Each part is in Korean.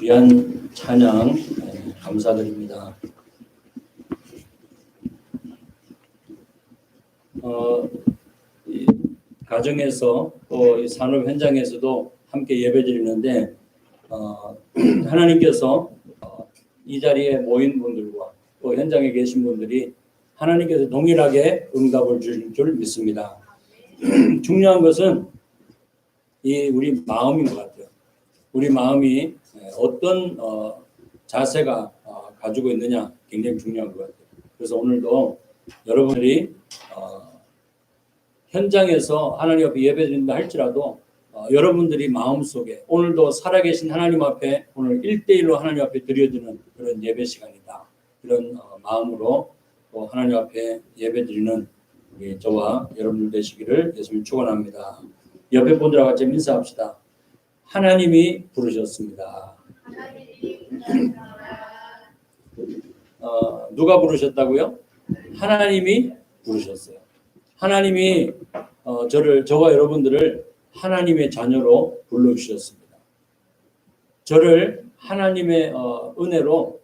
귀한 찬양 감사드립니다. 이 가정에서 또 이 산업 현장에서도 함께 예배드리는데 하나님께서 이 자리에 모인 분들과 또 현장에 계신 분들이 하나님께서 동일하게 응답을 주실 줄 믿습니다. 중요한 것은 우리 마음인 것 같아요. 우리 마음이 어떤 자세가 가지고 있느냐 굉장히 중요한 것 같아요. 그래서 오늘도 여러분들이 현장에서 하나님 앞에 예배드린다 할지라도 여러분들이 마음속에 오늘도 살아계신 하나님 앞에 오늘 1대1로 하나님 앞에 드려드리는 그런 예배 시간이다. 이런 마음으로 또 하나님 앞에 예배드리는 저와 여러분들 되시기를 예수님 축원합니다. 옆에 분들하고 같이 인사합시다. 하나님이 부르셨습니다. 누가 부르셨다고요? 하나님이 부르셨어요. 하나님이 저와 여러분들을 하나님의 자녀로 불러주셨습니다. 저를 하나님의 은혜로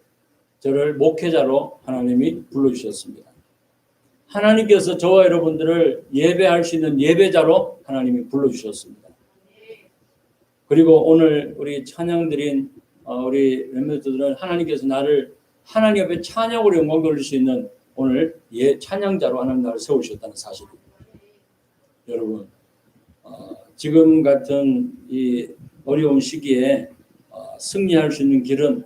저를 목회자로 하나님이 불러주셨습니다. 하나님께서 저와 여러분들을 예배할 수 있는 예배자로 하나님이 불러주셨습니다. 그리고 오늘 우리 찬양 드린 우리 멤버들은 하나님께서 나를 하나님 앞에 찬양으로 영광 돌릴 수 있는 오늘 찬양자로 하나님 나를 세우셨다는 사실입니다. 여러분 지금 같은 이 어려운 시기에 승리할 수 있는 길은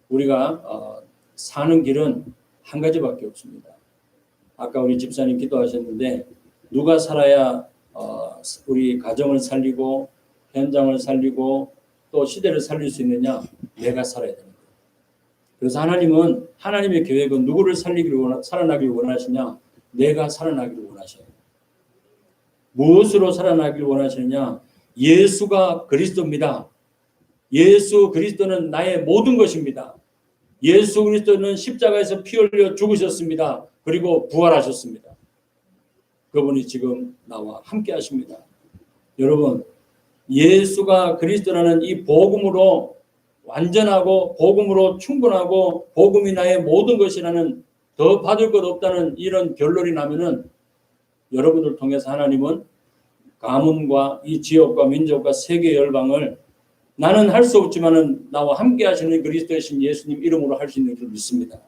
우리가 사는 길은 한 가지밖에 없습니다. 아까 우리 집사님 기도하셨는데 누가 살아야 우리 가정을 살리고 현장을 살리고 또 시대를 살릴 수 있느냐? 내가 살아야 됩니다. 그래서 하나님은 하나님의 계획은 누구를 살아나기를 원하시냐? 내가 살아나기를 원하셔요. 무엇으로 살아나기를 원하시느냐? 예수가 그리스도입니다. 예수 그리스도는 나의 모든 것입니다. 예수 그리스도는 십자가에서 피 흘려 죽으셨습니다. 그리고 부활하셨습니다. 그분이 지금 나와 함께 하십니다. 여러분, 예수가 그리스도라는 이 복음으로 완전하고 복음으로 충분하고 복음이 나의 모든 것이라는 더 받을 것 없다는 이런 결론이 나면은 여러분들 통해서 하나님은 가문과 이 지역과 민족과 세계 열방을 나는 할 수 없지만은 나와 함께 하시는 그리스도이신 예수님 이름으로 할 수 있는 줄 믿습니다.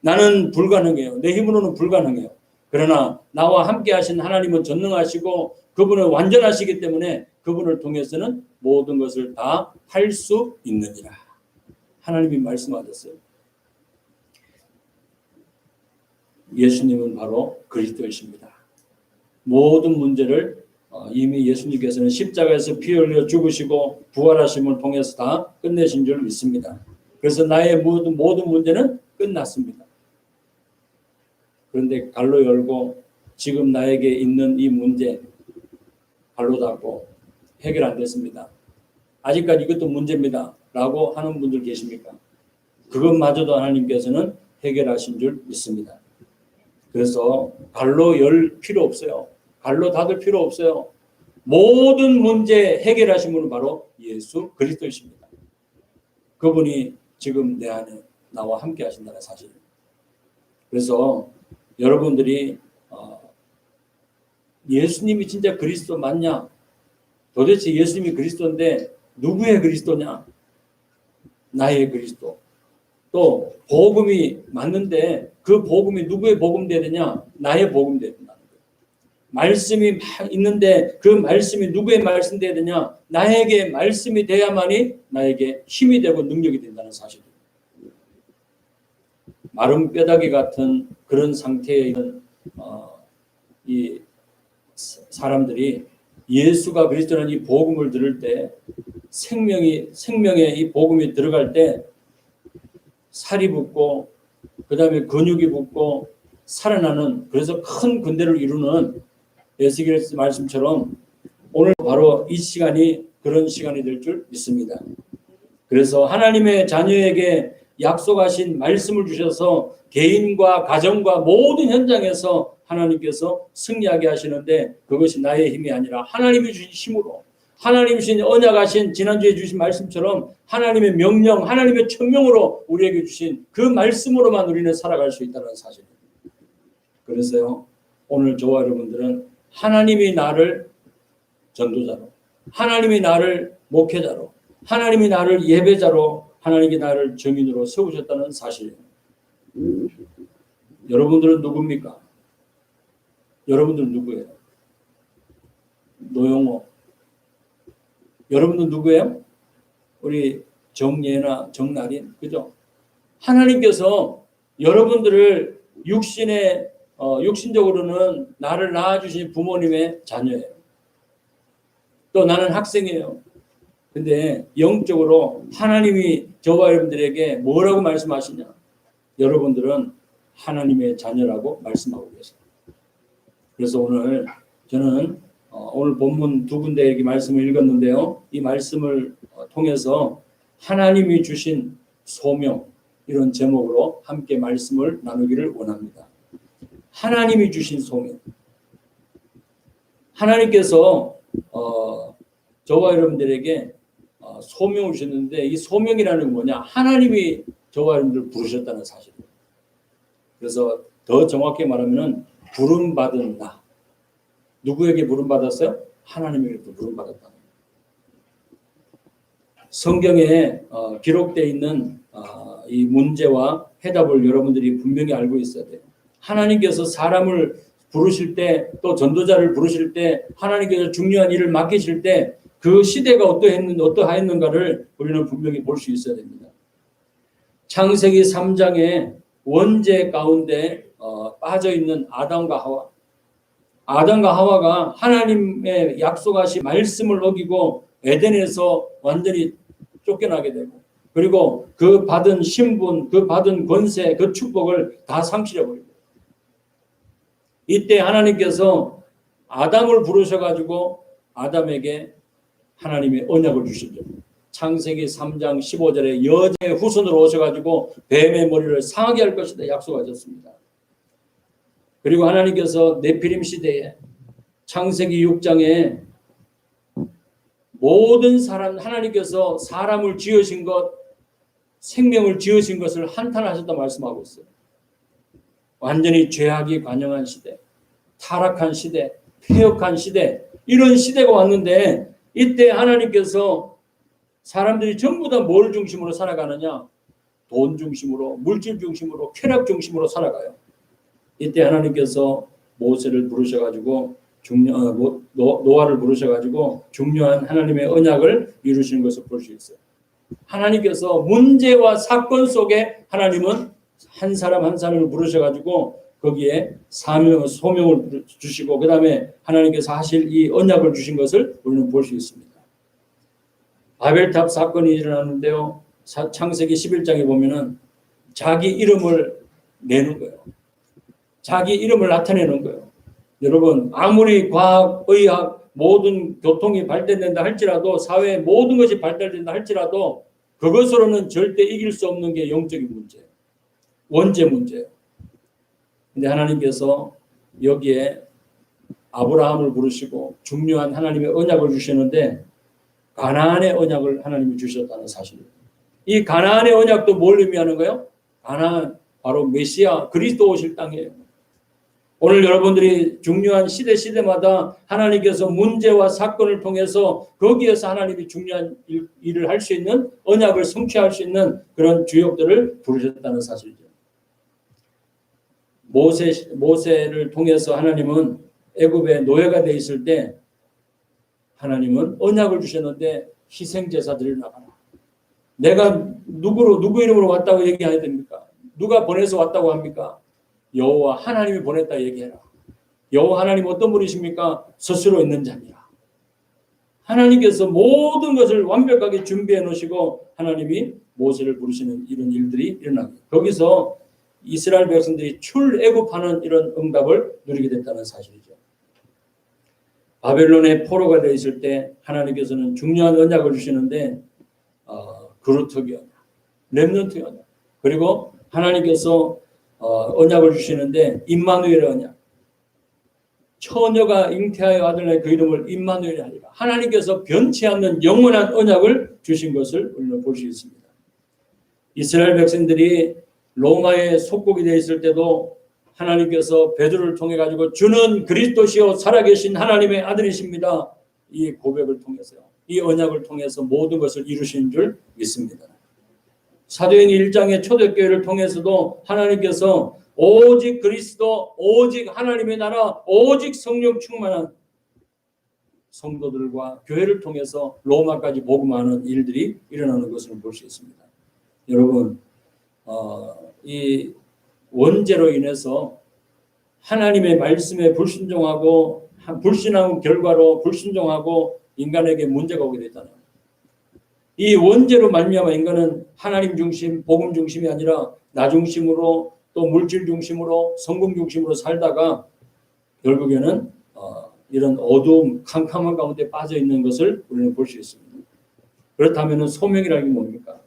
나는 불가능해요. 내 힘으로는 불가능해요. 그러나 나와 함께 하신 하나님은 전능하시고 그분은 완전하시기 때문에 그분을 통해서는 모든 것을 다 할 수 있느니라. 하나님이 말씀하셨어요. 예수님은 바로 그리스도이십니다. 모든 문제를 이미 예수님께서는 십자가에서 피 흘려 죽으시고 부활하심을 통해서 다 끝내신 줄 믿습니다. 그래서 나의 모든 문제는 끝났습니다. 그런데 갈로 열고 지금 나에게 있는 이 문제 갈로 닫고 해결 안 됐습니다. 아직까지 이것도 문제입니다. 라고 하는 분들 계십니까? 그것마저도 하나님께서는 해결하신 줄 믿습니다. 그래서 갈로 열 필요 없어요. 갈로 닫을 필요 없어요. 모든 문제 해결하신 분은 바로 예수 그리스도이십니다. 그분이 지금 내 안에 나와 함께 하신다는 사실입니다. 그래서 여러분들이 예수님이 진짜 그리스도 맞냐? 도대체 예수님이 그리스도인데 누구의 그리스도냐? 나의 그리스도. 또 복음이 맞는데 그 복음이 누구의 복음 되야 되냐? 나의 복음 되야 된다는 거예요. 말씀이 막 있는데 그 말씀이 누구의 말씀 되야 되냐? 나에게 말씀이 돼야만이 나에게 힘이 되고 능력이 된다는 사실입니다. 마른 뼈다귀 같은 그런 상태에 있는 이 사람들이 예수가 그리스도라는 이 복음을 들을 때 생명의 이 복음이 들어갈 때 살이 붙고 그 다음에 근육이 붙고 살아나는 그래서 큰 군대를 이루는 에스겔 말씀처럼 오늘 바로 이 시간이 그런 시간이 될 줄 믿습니다. 그래서 하나님의 자녀에게 약속하신 말씀을 주셔서 개인과 가정과 모든 현장에서 하나님께서 승리하게 하시는데 그것이 나의 힘이 아니라 하나님이 주신 힘으로 하나님 주신 언약하신 지난주에 주신 말씀처럼 하나님의 명령, 하나님의 천명으로 우리에게 주신 그 말씀으로만 우리는 살아갈 수 있다는 사실입니다. 그래서요, 오늘 저와 여러분들은 하나님이 나를 전도자로, 하나님이 나를 목회자로, 하나님이 나를 예배자로, 하나님이 나를 증인으로 세우셨다는 사실이에요. 여러분들은 누굽니까? 여러분들은 누구예요? 노영호. 여러분은 누구예요? 우리 정예나 정나린, 그죠? 하나님께서 여러분들을 육신적으로는 나를 낳아주신 부모님의 자녀예요. 또 나는 학생이에요. 근데 영적으로 하나님이 저와 여러분들에게 뭐라고 말씀하시냐? 여러분들은 하나님의 자녀라고 말씀하고 계세요. 그래서 오늘 저는 오늘 본문 두 군데의 말씀을 읽었는데요. 이 말씀을 통해서 하나님이 주신 소명, 이런 제목으로 함께 말씀을 나누기를 원합니다. 하나님이 주신 소명. 하나님께서 저와 여러분들에게 소명을 주셨는데, 이 소명이라는 건 뭐냐? 하나님이 저와 여러분들을 부르셨다는 사실입니다. 그래서 더 정확히 말하면 부름받은 나. 누구에게 부름받았어요? 하나님에게 부름받았다. 성경에 기록되어 있는 이 문제와 해답을 여러분들이 분명히 알고 있어야 돼요. 하나님께서 사람을 부르실 때, 또 전도자를 부르실 때, 하나님께서 중요한 일을 맡기실 때 그 시대가 어떠하였는가를 우리는 분명히 볼 수 있어야 됩니다. 창세기 3장의 원죄 가운데 빠져있는 아담과 하와. 아담과 하와가 하나님의 약속하신 말씀을 어기고 에덴에서 완전히 쫓겨나게 되고, 그리고 그 받은 신분, 그 받은 권세, 그 축복을 다 상실해버리고, 이때 하나님께서 아담을 부르셔가지고 아담에게 하나님의 언약을 주시죠. 창세기 3장 15절에 여자의 후손으로 오셔가지고 뱀의 머리를 상하게 할 것이다 약속하셨습니다. 그리고 하나님께서 네피림 시대에 창세기 6장에 모든 사람, 하나님께서 사람을 지으신 것, 생명을 지으신 것을 한탄하셨다 말씀하고 있어요. 완전히 죄악이 관영한 시대, 타락한 시대, 폐역한 시대, 이런 시대가 왔는데, 이때 하나님께서 사람들이 전부 다 뭘 중심으로 살아가느냐? 돈 중심으로, 물질 중심으로, 쾌락 중심으로 살아가요. 이때 하나님께서 모세를 부르셔가지고 노아를 부르셔가지고 중요한 하나님의 언약을 이루시는 것을 볼 수 있어요. 하나님께서 문제와 사건 속에 하나님은 한 사람 한 사람을 부르셔가지고 거기에 소명을 주시고, 그 다음에 하나님께서 하실 이 언약을 주신 것을 우리는 볼 수 있습니다. 바벨탑 사건이 일어났는데요. 창세기 11장에 보면은 자기 이름을 내는 거예요. 자기 이름을 나타내는 거예요. 여러분, 아무리 과학, 의학, 모든 교통이 발달된다 할지라도, 사회의 모든 것이 발달된다 할지라도 그것으로는 절대 이길 수 없는 게 영적인 문제예요. 원죄 문제예요. 근데 하나님께서 여기에 아브라함을 부르시고 중요한 하나님의 언약을 주시는데, 가나안의 언약을 하나님이 주셨다는 사실입니다. 이 가나안의 언약도 뭘 의미하는 거예요? 가나안, 바로 메시아, 그리스도 오실 땅이에요. 오늘 여러분들이 중요한 시대마다 하나님께서 문제와 사건을 통해서 거기에서 하나님이 중요한 일을 할 수 있는, 언약을 성취할 수 있는 그런 주역들을 부르셨다는 사실이죠. 모세를 통해서 하나님은 애굽에 노예가 돼 있을 때 하나님은 언약을 주셨는데 희생제사들을 나가라. 내가 누구 이름으로 왔다고 얘기해야 됩니까? 누가 보내서 왔다고 합니까? 여호와 하나님이 보냈다 얘기해라. 여호와 하나님 어떤 분이십니까? 스스로 있는 자니라. 하나님께서 모든 것을 완벽하게 준비해 놓으시고 하나님이 모세를 부르시는 이런 일들이 일어나고, 거기서 이스라엘 백성들이 출애굽하는 이런 응답을 누리게 됐다는 사실이죠. 바벨론의 포로가 되어 있을 때 하나님께서는 중요한 언약을 주시는데 그루터기 언약, 렘넌트 언약, 그리고 하나님께서 언약을 주시는데 임마누엘 언약, 처녀가 잉태하여 아들 낳아 그 이름을 임마누엘이라 하리라. 하나님께서 변치 않는 영원한 언약을 주신 것을 우리는 볼 수 있습니다. 이스라엘 백성들이 로마의 속국이 되어 있을 때도 하나님께서 베드로를 통해 가지고 주는 그리스도시요 살아계신 하나님의 아들이십니다. 이 고백을 통해서요. 이 언약을 통해서 모든 것을 이루신 줄 믿습니다. 사도행전 1장의 초대교회를 통해서도 하나님께서 오직 그리스도, 오직 하나님의 나라, 오직 성령 충만한 성도들과 교회를 통해서 로마까지 복음하는 일들이 일어나는 것을 볼 수 있습니다. 여러분, 이 원죄로 인해서 하나님의 말씀에 불순종하고 불신한 결과로 불순종하고 인간에게 문제가 오게 됐다는 거예요. 이 원죄로 말미암아 인간은 하나님 중심, 복음 중심이 아니라 나 중심으로 또 물질 중심으로 성공 중심으로 살다가 결국에는 이런 어두움, 캄캄한 가운데 빠져 있는 것을 우리는 볼 수 있습니다. 그렇다면 소명이라는 게 뭡니까?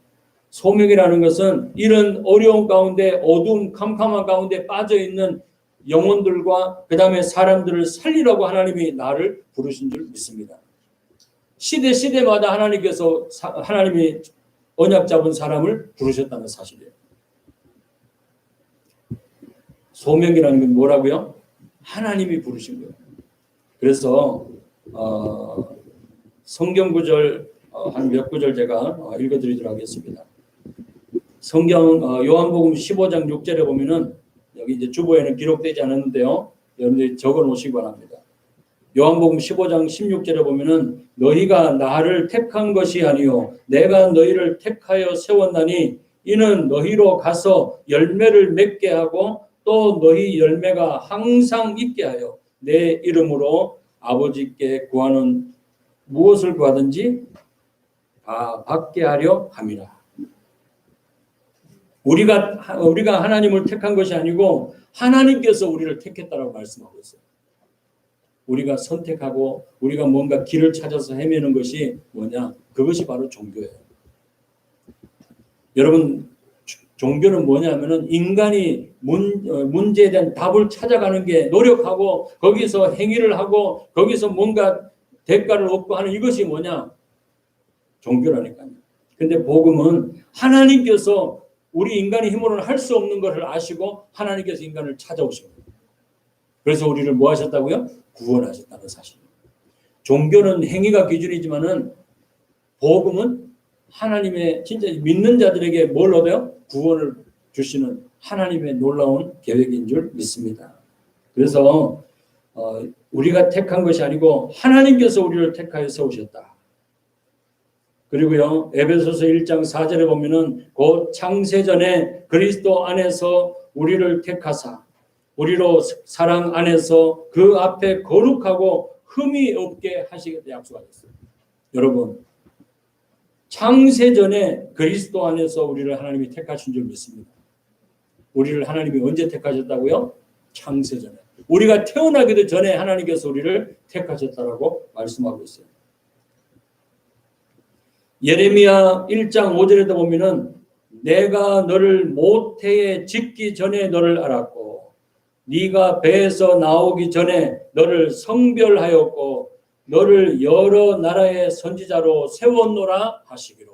소명이라는 것은 이런 어려운 가운데 어두운 캄캄한 가운데 빠져 있는 영혼들과 그 다음에 사람들을 살리라고 하나님이 나를 부르신 줄 믿습니다. 시대마다 하나님께서 하나님이 언약 잡은 사람을 부르셨다는 사실이에요. 소명이라는 건 뭐라고요? 하나님이 부르신 거예요. 그래서 성경 구절 한 몇 구절 제가 읽어드리도록 하겠습니다. 성경 요한복음 15장 6절에 보면은 여기 이제 주보에는 기록되지 않았는데요. 여러분들이 적어 놓으시기 바랍니다. 요한복음 15장 16절에 보면은 너희가 나를 택한 것이 아니요 내가 너희를 택하여 세웠나니 이는 너희로 가서 열매를 맺게 하고 또 너희 열매가 항상 있게 하여 내 이름으로 아버지께 구하는 무엇을 구하든지 다 받게 하려 함이라. 우리가 하나님을 택한 것이 아니고 하나님께서 우리를 택했다라고 말씀하고 있어요. 우리가 선택하고 우리가 뭔가 길을 찾아서 헤매는 것이 뭐냐? 그것이 바로 종교예요. 여러분, 종교는 뭐냐면은 인간이 문제에 대한 답을 찾아가는 게 노력하고 거기서 행위를 하고 거기서 뭔가 대가를 얻고 하는 이것이 뭐냐? 종교라니까요. 근데 복음은 하나님께서 우리 인간의 힘으로는 할 수 없는 것을 아시고 하나님께서 인간을 찾아오신 거예요. 그래서 우리를 뭐 하셨다고요? 구원하셨다는 사실입니다. 종교는 행위가 기준이지만은 복음은 하나님의 진짜 믿는 자들에게 뭘 얻어요? 구원을 주시는 하나님의 놀라운 계획인 줄 믿습니다. 그래서 우리가 택한 것이 아니고 하나님께서 우리를 택하여 세우셨다. 그리고요, 에베소서 1장 4절에 보면은 곧 창세전에 그리스도 안에서 우리를 택하사 우리로 사랑 안에서 그 앞에 거룩하고 흠이 없게 하시겠다 약속하셨어요. 여러분, 창세전에 그리스도 안에서 우리를 하나님이 택하신 줄 믿습니다. 우리를 하나님이 언제 택하셨다고요? 창세전에. 우리가 태어나기도 전에 하나님께서 우리를 택하셨다라고 말씀하고 있어요. 예레미야 1장 5절에도 보면은 내가 너를 모태에 짓기 전에 너를 알았고 네가 배에서 나오기 전에 너를 성별하였고 너를 여러 나라의 선지자로 세웠노라 하시기로.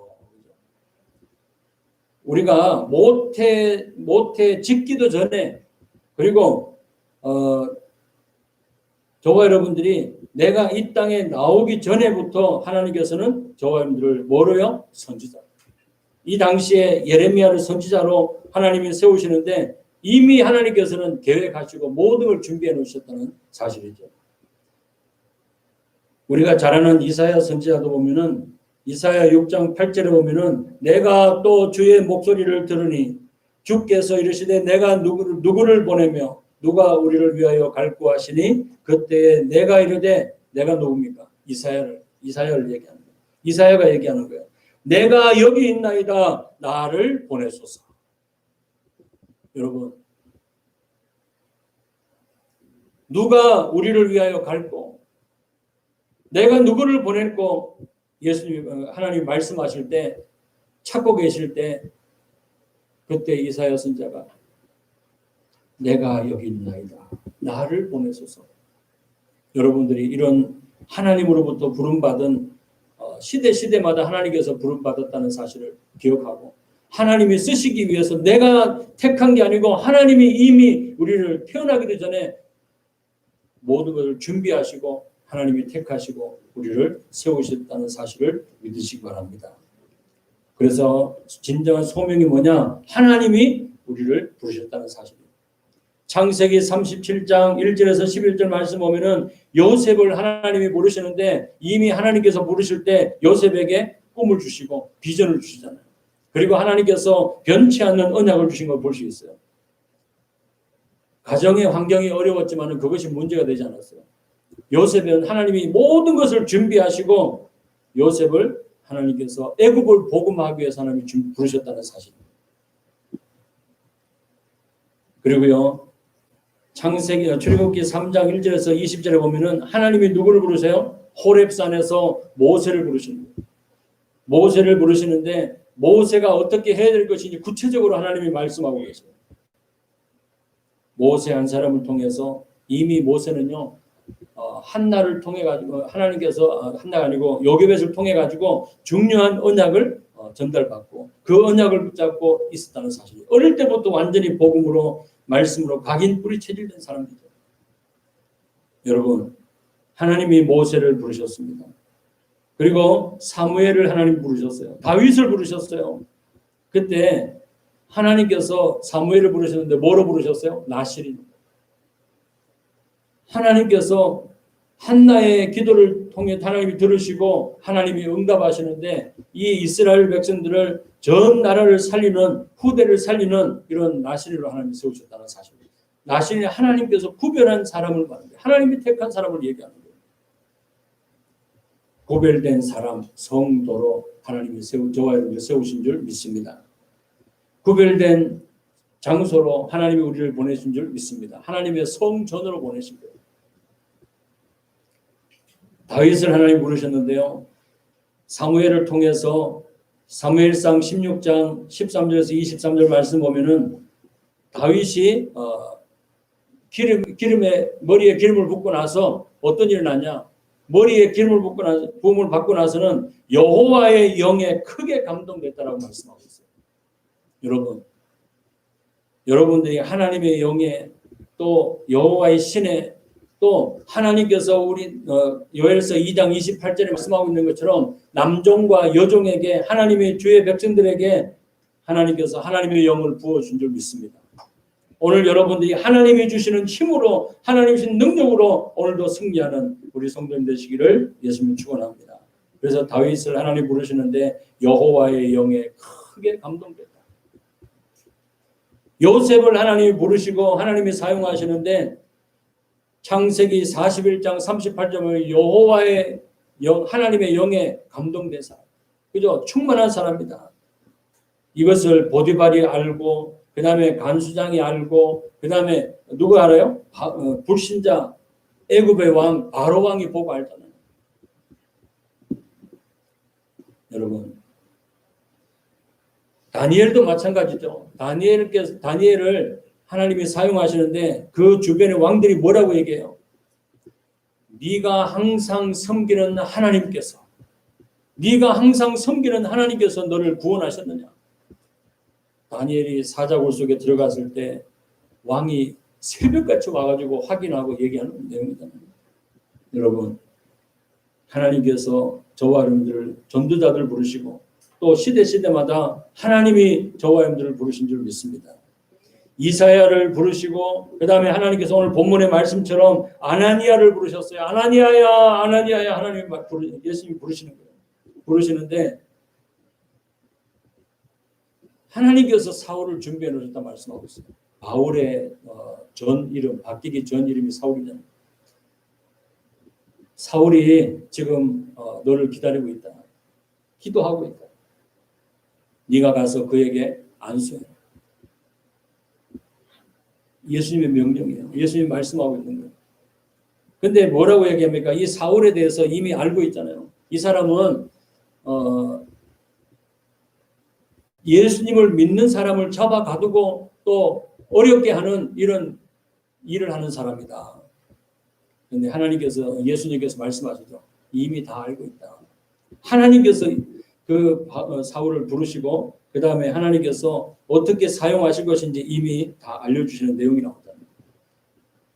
우리가 모태 짓기도 전에 그리고 저와 여러분들이 내가 이 땅에 나오기 전에부터 하나님께서는 저와 여러분들을 뭐로요? 선지자. 이 당시에 예레미야를 선지자로 하나님이 세우시는데 이미 하나님께서는 계획하시고 모든 걸 준비해 놓으셨다는 사실이죠. 우리가 잘 아는 이사야 선지자도 보면은 이사야 6장 8절에 보면은 내가 또 주의 목소리를 들으니 주께서 이르시되 내가 누구를 보내며 누가 우리를 위하여 갈구 하시니 그때에 내가 이르되 내가 누굽니까? 이사야를 얘기하는 거예요. 이사야가 얘기하는 거예요. 내가 여기 있나이다 나를 보내소서. 여러분, 누가 우리를 위하여 갈고 내가 누구를 보낼고 예수님 하나님 말씀하실 때 찾고 계실 때 그때 이사야 선지자가 내가 여기 있나이다 나를 보내소서. 여러분들이 이런 하나님으로부터 부름받은 시대마다 하나님께서 부름받았다는 사실을 기억하고 하나님이 쓰시기 위해서 내가 택한 게 아니고 하나님이 이미 우리를 태어나기도 전에 모든 것을 준비하시고 하나님이 택하시고 우리를 세우셨다는 사실을 믿으시기 바랍니다. 그래서 진정한 소명이 뭐냐? 하나님이 우리를 부르셨다는 사실입니다. 창세기 37장 1절에서 11절 말씀 보면은 요셉을 하나님이 부르시는데 이미 하나님께서 부르실 때 요셉에게 꿈을 주시고 비전을 주시잖아요. 그리고 하나님께서 변치 않는 언약을 주신 걸 볼 수 있어요. 가정의 환경이 어려웠지만 그것이 문제가 되지 않았어요. 요셉은 하나님이 모든 것을 준비하시고 요셉을 하나님께서 애굽을 복음하기 위해서 하나님이 부르셨다는 사실입니다. 그리고요. 출애굽기 3장 1절에서 20절에 보면은 하나님이 누구를 부르세요? 호렙산에서 모세를 부르십니다. 모세를 부르시는데 모세가 어떻게 해야 될 것인지 구체적으로 하나님이 말씀하고 계세요. 모세 한 사람을 통해서 이미 모세는요. 한나를 통해 가지고 하나님께서 한나가 아니고 요게벳을 통해 가지고 중요한 언약을 전달받고 그 언약을 붙잡고 있었다는 사실이에요. 어릴 때부터 완전히 복음으로 말씀으로 각인 뿌리 체질된 사람이죠. 여러분, 하나님이 모세를 부르셨습니다. 그리고 사무엘을 하나님 부르셨어요. 다윗을 부르셨어요. 그때 하나님께서 사무엘을 부르셨는데 뭐로 부르셨어요? 나실인. 하나님께서 한나의 기도를 통해 하나님이 들으시고 하나님이 응답하시는데 이 이스라엘 백성들을 전 나라를 살리는 후대를 살리는 이런 나실인으로 하나님이 세우셨다는 사실입니다. 나실인이 하나님께서 구별한 사람을 말합니다. 하나님이 택한 사람을 얘기하는 거예요. 구별된 사람, 성도로 하나님이 저와 여러분을 세우신 줄 믿습니다. 구별된 장소로 하나님이 우리를 보내신 줄 믿습니다. 하나님의 성전으로 보내신 거예요. 다윗을 하나님 부르셨는데요. 사무엘을 통해서 사무엘상 16장 13절에서 23절 말씀 보면은 다윗이 머리에 기름을 붓고 나서 어떤 일이 나냐? 머리에 기름을 부음을 받고 나서는 여호와의 영에 크게 감동됐다라고 말씀하고 있어요. 여러분들이 하나님의 영에 또 여호와의 신에 또 하나님께서 우리 요엘서 2장 28절에 말씀하고 있는 것처럼 남종과 여종에게 하나님의 주의 백성들에게 하나님께서 하나님의 영을 부어준 줄 믿습니다. 오늘 여러분들이 하나님이 주시는 힘으로 하나님이 주신 능력으로 오늘도 승리하는 우리 성도님 되시기를 예수님 축원합니다. 그래서 다윗을 하나님 부르시는데 여호와의 영에 크게 감동됐다. 요셉을 하나님이 부르시고 하나님이 사용하시는데 창세기 41장 38절을 여호와의 영, 하나님의 영에 감동된 사람. 그죠? 충만한 사람이다. 이것을 보디발이 알고 그 다음에 간수장이 알고 그 다음에 누가 알아요? 불신자 애굽의 왕 바로 왕이 보고 알잖아요. 여러분 다니엘도 마찬가지죠. 다니엘을 하나님이 사용하시는데 그 주변의 왕들이 뭐라고 얘기해요? 네가 항상 섬기는 하나님께서 너를 구원하셨느냐? 다니엘이 사자굴 속에 들어갔을 때 왕이 새벽같이 와가지고 확인하고 얘기하는 내용이잖아요. 여러분 하나님께서 저와 여러분들을 전도자들 부르시고 또 시대마다 하나님이 저와 여러분들을 부르신 줄 믿습니다. 이사야를 부르시고 그 다음에 하나님께서 오늘 본문의 말씀처럼 아나니아를 부르셨어요. 아나니아야 하나님이 예수님이 부르시는 거예요. 부르시는데 하나님께서 사울을 준비해 놓으셨다 말씀하고 있어요. 바울의 전 이름 바뀌기 전 이름이 사울이잖아요. 사울이 지금 너를 기다리고 있다. 기도하고 있다. 네가 가서 그에게 안수해. 예수님의 명령이에요. 예수님이 말씀하고 있는 거예요. 근데 뭐라고 얘기합니까? 이 사울에 대해서 이미 알고 있잖아요. 이 사람은 예수님을 믿는 사람을 잡아 가두고 또 어렵게 하는 이런 일을 하는 사람이다. 근데 하나님께서, 예수님께서 말씀하시죠. 이미 다 알고 있다. 하나님께서 그 사울을 부르시고 그 다음에 하나님께서 어떻게 사용하실 것인지 이미 다 알려주시는 내용이 나옵니다.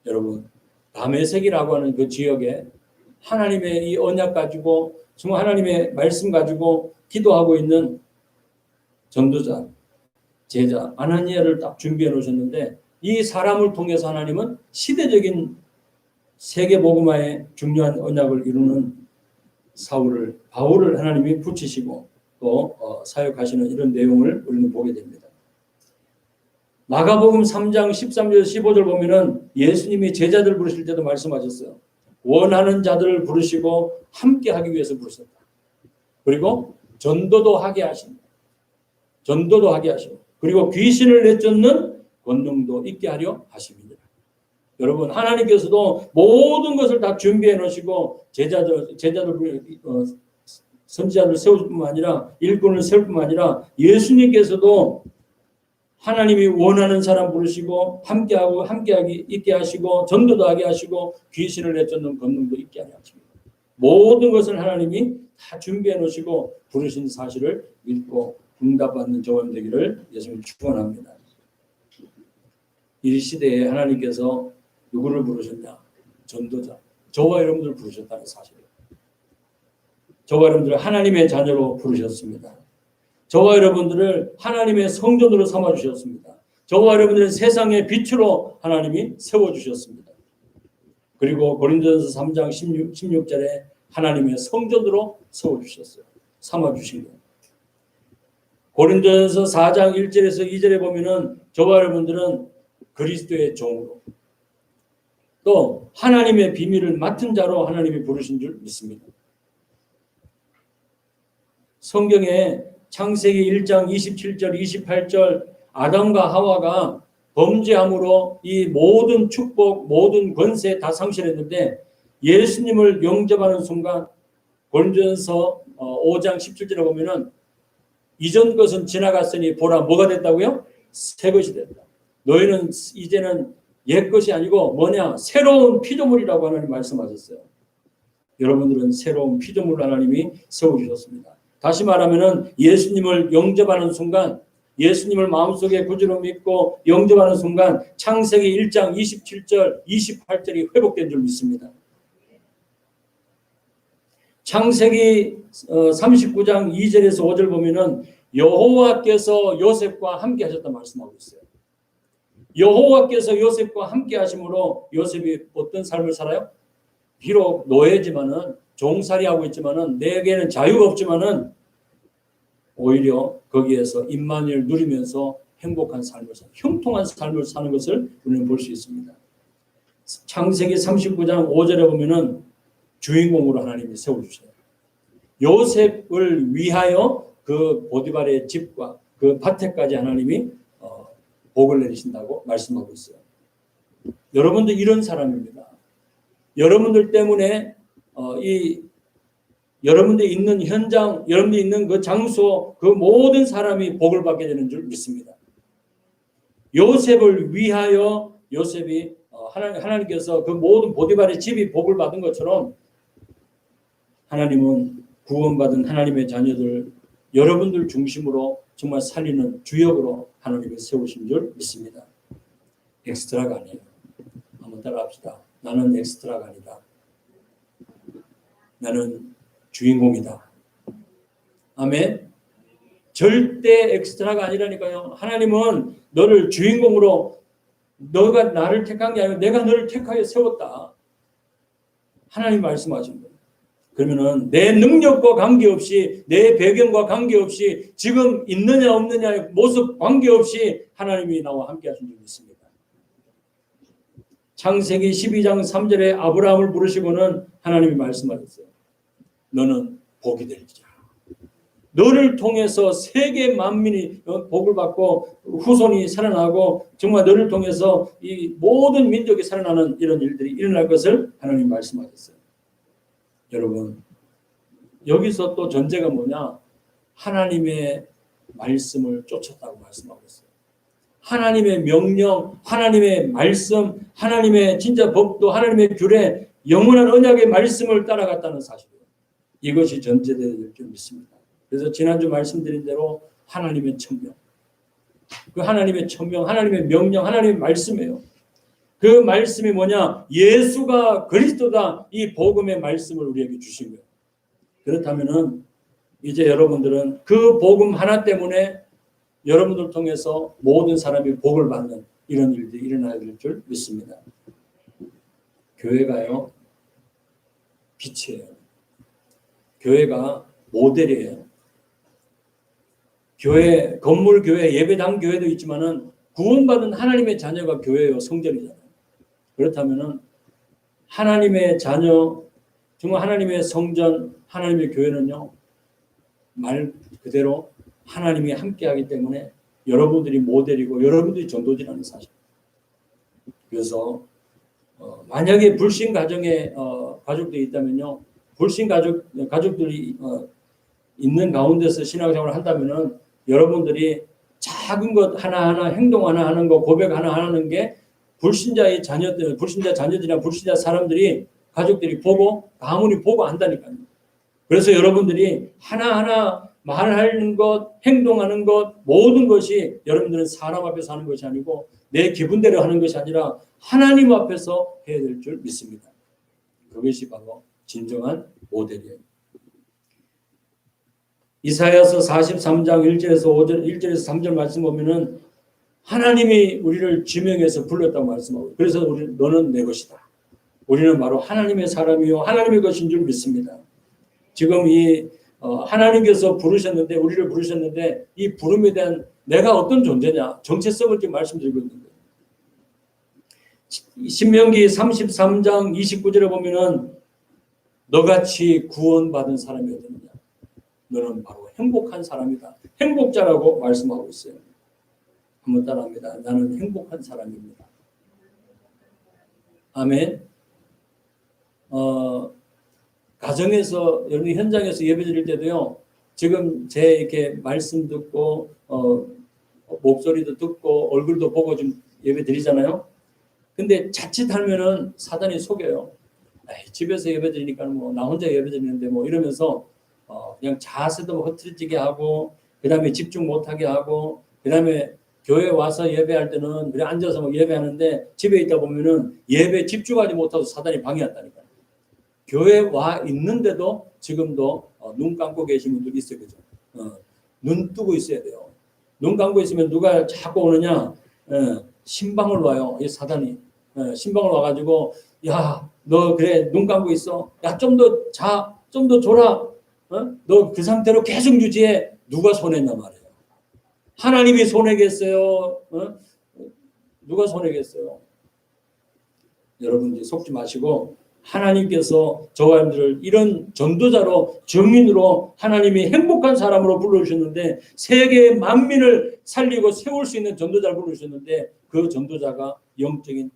여러분, 다메섹이라고 하는 그 지역에 하나님의 이 언약 가지고 정말 하나님의 말씀 가지고 기도하고 있는 전도자, 제자 아나니아를 딱 준비해 놓으셨는데, 이 사람을 통해서 하나님은 시대적인 세계 복음화의 중요한 언약을 이루는 바울을 하나님이 붙이시고 또 사역하시는 이런 내용을 우리는 보게 됩니다. 마가복음 3장 13절 15절 보면은 예수님이 제자들 부르실 때도 말씀하셨어요. 원하는 자들을 부르시고 함께 하기 위해서 부르셨다. 그리고 전도도 하게 하십니다. 전도도 하게 하시고, 그리고 귀신을 내쫓는 권능도 있게 하려 하십니다. 여러분, 하나님께서도 모든 것을 다 준비해 놓으시고 제자들 선지자를 세울 뿐만 아니라 일꾼을 세울 뿐만 아니라 예수님께서도 하나님이 원하는 사람 부르시고 함께하기 있게 하시고 전도도 하게 하시고 귀신을 내쫓는 권능도 있게 하게 하십니다. 모든 것을 하나님이 다 준비해 놓으시고 부르신 사실을 믿고 응답받는 저와 되기를 예수님 축원합니다. 이 시대에 하나님께서 누구를 부르셨냐? 전도자. 저와 여러분들을 부르셨다는 사실이에요. 저와 여러분들을 하나님의 자녀로 부르셨습니다. 저와 여러분들을 하나님의 성전으로 삼아주셨습니다. 저와 여러분들은 세상의 빛으로 하나님이 세워주셨습니다. 그리고 고린도전서 3장 16절에 하나님의 성전으로 세워주셨어요. 삼아주신 거예요. 고린도전서 4장 1절에서 2절에 보면은 저와 여러분들은 그리스도의 종으로 또 하나님의 비밀을 맡은 자로 하나님이 부르신 줄 믿습니다. 성경에 창세기 1장 27절 28절 아담과 하와가 범죄함으로 이 모든 축복 모든 권세 다 상실했는데 예수님을 영접하는 순간 고린도전서 5장 17절에 보면은 이전 것은 지나갔으니 보라 뭐가 됐다고요? 새 것이 됐다. 너희는 이제는 옛 것이 아니고 뭐냐? 새로운 피조물이라고 하나님 말씀하셨어요. 여러분들은 새로운 피조물을 하나님이 세워주셨습니다. 다시 말하면은 예수님을 영접하는 순간, 예수님을 마음속에 구주로 믿고 영접하는 순간 창세기 1장 27절 28절이 회복된 줄 믿습니다. 창세기 39장 2절에서 5절 보면은 여호와께서 요셉과 함께 하셨다 말씀하고 있어요. 여호와께서 요셉과 함께 하심으로 요셉이 어떤 삶을 살아요? 비록 노예지만은 종살이하고 있지만은 내게는 자유가 없지만은 오히려 거기에서 임마누엘 누리면서 행복한 삶을 형통한 삶을 사는 것을 우리는 볼 수 있습니다. 창세기 39장 5절에 보면은 주인공으로 하나님이 세워주셔요. 요셉을 위하여 그 보디발의 집과 그 밭에까지 하나님이 복을 내리신다고 말씀하고 있어요. 여러분들 이런 사람입니다. 여러분들 때문에 여러분들이 있는 현장, 여러분들이 있는 그 장소, 그 모든 사람이 복을 받게 되는 줄 믿습니다. 요셉을 위하여 요셉이 하나님께서 그 모든 보디발의 집이 복을 받은 것처럼 하나님은 구원받은 하나님의 자녀들 여러분들 중심으로 정말 살리는 주역으로 하나님이 세우신 줄 믿습니다. 엑스트라가 아니에요. 한번 따라합시다. 나는 엑스트라가 아니다. 나는 주인공이다. 아멘. 절대 엑스트라가 아니라니까요. 하나님은 너를 주인공으로 너가 나를 택한 게 아니고 내가 너를 택하여 세웠다. 하나님 말씀하신 거예요. 그러면은 내 능력과 관계없이 내 배경과 관계없이 지금 있느냐 없느냐의 모습 관계없이 하나님이 나와 함께 하신 줄 믿습니다. 창세기 12장 3절에 아브라함을 부르시고는 하나님이 말씀하셨어요. 너는 복이 될지라. 너를 통해서 세계 만민이 복을 받고 후손이 살아나고 정말 너를 통해서 이 모든 민족이 살아나는 이런 일들이 일어날 것을 하나님 말씀하셨어요. 여러분, 여기서 또 전제가 뭐냐? 하나님의 말씀을 쫓았다고 말씀하고 있어요. 하나님의 명령, 하나님의 말씀, 하나님의 진짜 법도, 하나님의 규례, 영원한 언약의 말씀을 따라갔다는 사실이에요. 이것이 전제될 줄 믿습니다. 그래서 지난주 말씀드린 대로 하나님의 천명, 그 하나님의 천명, 하나님의 명령, 하나님의 말씀이에요. 그 말씀이 뭐냐? 예수가 그리스도다. 이 복음의 말씀을 우리에게 주신 거예요. 그렇다면은 이제 여러분들은 그 복음 하나 때문에 여러분들 통해서 모든 사람이 복을 받는 이런 일들이 일어나야 될 줄 믿습니다. 교회가요, 빛이에요. 교회가 모델이에요. 교회, 건물 교회, 예배당 교회도 있지만은 구원받은 하나님의 자녀가 교회요, 성전이잖아요. 그렇다면은 하나님의 자녀, 정말 하나님의 성전, 하나님의 교회는요, 말 그대로 하나님이 함께하기 때문에 여러분들이 모델이고 여러분들이 전도지라는 사실. 그래서 만약에 불신 가정에 가족들이 있다면요, 불신 가족들이 있는 가운데서 신앙생활을 한다면은 여러분들이 작은 것 하나하나, 행동 하나 하는 거, 고백 하나 하는 게 불신자의 자녀들, 불신자 자녀들이나 불신자 사람들이 가족들이 보고 가문이 보고 안다니까요. 그래서 여러분들이 하나하나 말하는 것, 행동하는 것, 모든 것이 여러분들은 사람 앞에서 하는 것이 아니고 내 기분대로 하는 것이 아니라 하나님 앞에서 해야 될 줄 믿습니다. 그것이 바로 진정한 모델이에요. 이사야서 43장 1절에서 5절, 1절에서 3절 말씀 보면은 하나님이 우리를 지명해서 불렀다고 말씀하고, 그래서 너는 내 것이다. 우리는 바로 하나님의 사람이요 하나님의 것인 줄 믿습니다. 지금 이 하나님께서 부르셨는데, 우리를 부르셨는데 이 부름에 대한 내가 어떤 존재냐, 정체성을 좀 말씀드리고 있는데, 신명기 33장 29절에 보면은 너같이 구원받은 사람이 어디냐, 너는 바로 행복한 사람이다. 행복자라고 말씀하고 있어요. 한번 따라합니다. 나는 행복한 사람입니다. 아멘. 가정에서, 여러분 현장에서 예배 드릴 때도요, 지금 제 이렇게 말씀 듣고 목소리도 듣고 얼굴도 보고 좀 예배 드리잖아요. 근데 자칫하면은 사단이 속여요. 집에서 예배 드리니까 뭐 나 혼자 예배 드리는데 뭐 이러면서 그냥 자세도 흐트러지게 하고, 그 다음에 집중 못하게 하고, 그 다음에 교회 와서 예배할 때는 그래 앉아서 막 예배하는데 집에 있다 보면은 예배 집중하지 못해서 사단이 방해한다니까요. 교회 와 있는데도 지금도 눈 감고 계신 분들 있어요. 그죠? 눈 뜨고 있어야 돼요. 눈 감고 있으면 누가 자꾸 오느냐? 신방을 와요. 이 사단이. 신방을 와가지고, 야, 너 그래 눈 감고 있어. 야, 좀 더 자, 좀 더 졸아. 너 그 상태로 계속 유지해. 누가 손했나 말이에요. 하나님이 손해겠어요? 누가 손해겠어요? 여러분들이 속지 마시고, 하나님께서 저와 여러분들을 이런 전도자로, 증인으로 하나님이 행복한 사람으로 불러주셨는데, 세계의 만민을 살리고 세울 수 있는 전도자를 불러주셨는데, 그 전도자가 영적인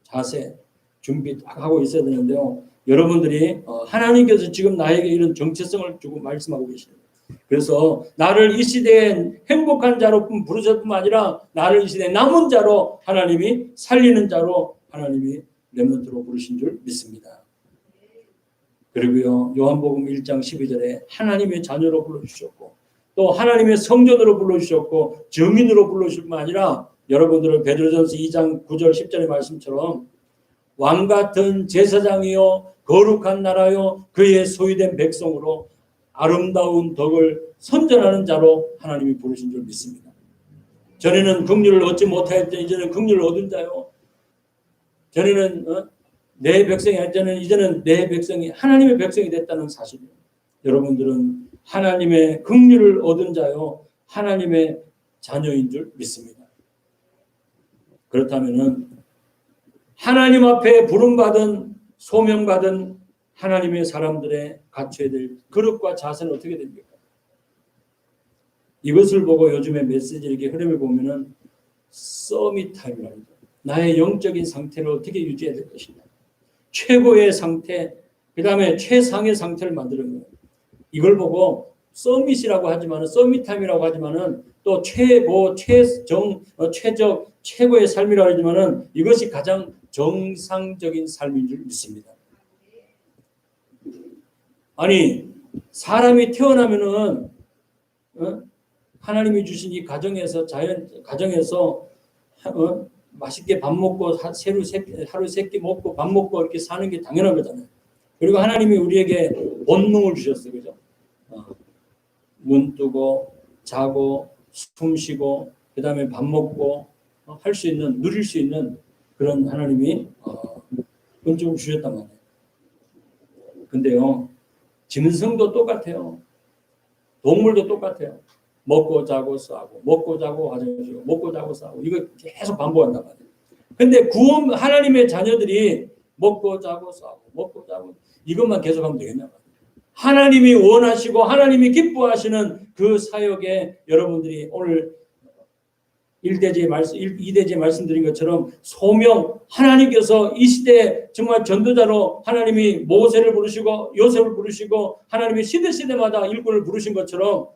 자세, 준비 딱 하고 있어야 되는데요. 여러분들이 하나님께서 지금 나에게 이런 정체성을 주고 말씀하고 계십니다. 그래서 나를 이 시대에 행복한 자로 부르셨을 뿐만 아니라 나를 이 시대에 남은 자로, 하나님이 살리는 자로 하나님이 렘넌트로 부르신 줄 믿습니다. 그리고요, 요한복음 1장 12절에 하나님의 자녀로 불러주셨고, 또 하나님의 성전으로 불러주셨고, 증인으로 불러주실 뿐만 아니라 여러분들을 베드로전서 2장 9절 10절의 말씀처럼 왕같은 제사장이요 거룩한 나라요 그의 소유된 백성으로 아름다운 덕을 선전하는 자로 하나님이 부르신 줄 믿습니다. 전에는 긍휼을 얻지 못하였더니 이제는 긍휼을 얻은 자요. 전에는 내 백성이 아니잖아요. 이제는 내 백성이 하나님의 백성이 됐다는 사실이에요. 여러분들은 하나님의 긍휼을 얻은 자요 하나님의 자녀인 줄 믿습니다. 그렇다면은 하나님 앞에 부름받은, 소명받은 하나님의 사람들의 갖춰야 될 그릇과 자세는 어떻게 됩니까? 이것을 보고 요즘에 메시지 이렇게 흐름을 보면은 서밋 타임이랍니다. 나의 영적인 상태를 어떻게 유지해야 될 것이냐. 최고의 상태, 그 다음에 최상의 상태를 만드는 거예요. 이걸 보고 서밋이라고 하지만은, 서밋 타임이라고 하지만은 또 최고, 최적, 최고의 삶이라고 하지만은 이것이 가장 정상적인 삶인 줄 믿습니다. 아니 사람이 태어나면은 하나님이 주신 이 가정에서 맛있게 밥 먹고 하루 세 끼 먹고 밥 먹고 이렇게 사는 게 당연한 거잖아요. 그리고 하나님이 우리에게 본능을 주셨어요, 그죠? 눈 뜨고 자고 숨 쉬고 그다음에 밥 먹고 할 수 있는 누릴 수 있는 그런 하나님이 은총을 주셨단 말이에요. 근데요, 짐승도 똑같아요. 동물도 똑같아요. 먹고 자고 싸고 먹고 자고 화장실 쉬고 먹고 자고 싸고 이거 계속 반복한단 말이에요. 근데 구원 하나님의 자녀들이 먹고 자고 싸고 먹고 자고 이것만 계속하면 되겠냐 말이에요. 하나님이 원하시고 하나님이 기뻐하시는 그 사역에 여러분들이 오늘 2대지에 말씀드린 것처럼 소명 하나님께서 이 시대에 정말 전도자로 하나님이 모세를 부르시고 요셉을 부르시고 하나님이 시대마다 일꾼을 부르신 것처럼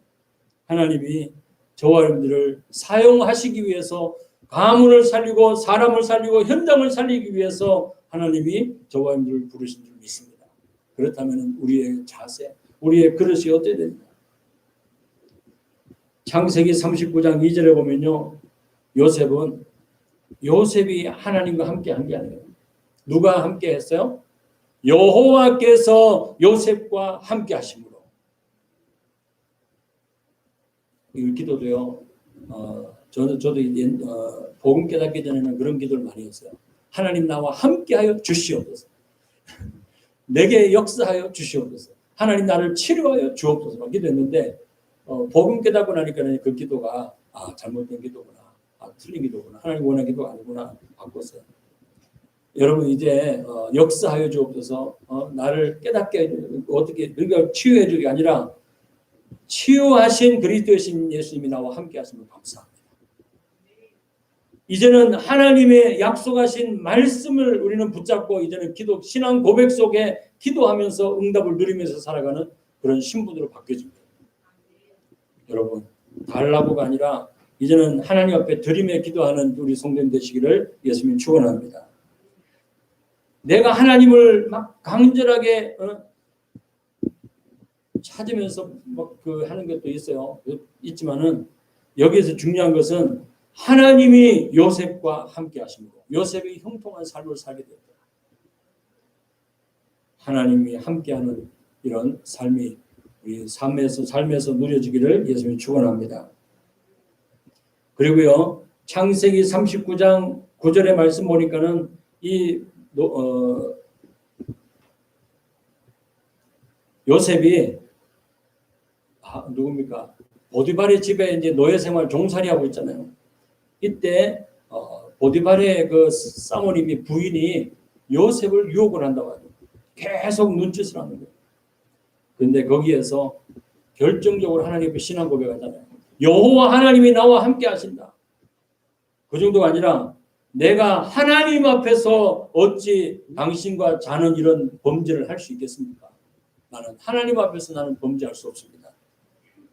하나님이 저와 여러분들을 사용하시기 위해서 가문을 살리고 사람을 살리고 현장을 살리기 위해서 하나님이 저와 여러분들을 부르신 줄 믿습니다. 그렇다면 우리의 자세, 우리의 그릇이 어떻게 됩니까? 창세기 39장 2절에 보면요. 요셉이 하나님과 함께 한 게 아니에요. 누가 함께 했어요? 여호와께서 요셉과 함께 하심으로. 이 기도도요. 저도 복음 깨닫기 전에는 그런 기도를 많이 했어요. 하나님 나와 함께하여 주시옵소서. 내게 역사하여 주시옵소서. 하나님 나를 치료하여 주옵소서. 막 기도했는데 복음 깨닫고 나니까 그 기도가 잘못된 기도구나. 틀린 기도구나. 하나님 원하는 기도가 아니구나. 바꿨어요. 여러분 이제 역사하여 주옵소서. 나를 깨닫게 해주고 어떻게 그러니까 치유해 주기 아니라 치유하신 그리스도이신 예수님이 나와 함께 하시면 감사합니다. 이제는 하나님의 약속하신 말씀을 우리는 붙잡고 이제는 신앙 고백 속에 기도하면서 응답을 누리면서 살아가는 그런 신분으로 바뀌어집니다. 여러분 달라고가 아니라 이제는 하나님 앞에 드리며 기도하는 우리 성도님 되시기를 예수님 축원합니다. 내가 하나님을 막 간절하게 찾으면서 막 하는 것도 있어요. 있지만은 여기에서 중요한 것은 하나님이 요셉과 함께 하심으로 요셉이 형통한 삶을 살게 됩니다. 하나님이 함께하는 이런 삶이 우리 삶에서 누려지기를 예수님 축원합니다. 그리고요 창세기 39장 9절의 말씀 보니까는 요셉이 누굽니까? 보디발의 집에 이제 노예 생활 종살이하고 있잖아요. 이때 보디발의 그 사모님이 부인이 요셉을 유혹을 한다고 하죠. 계속 눈짓을 하는 거예요. 그런데 거기에서 결정적으로 하나님 앞에 신앙 고백하잖아요. 여호와 하나님이 나와 함께 하신다. 그 정도가 아니라 내가 하나님 앞에서 어찌 당신과 자는 이런 범죄를 할 수 있겠습니까? 나는 하나님 앞에서 나는 범죄할 수 없습니다.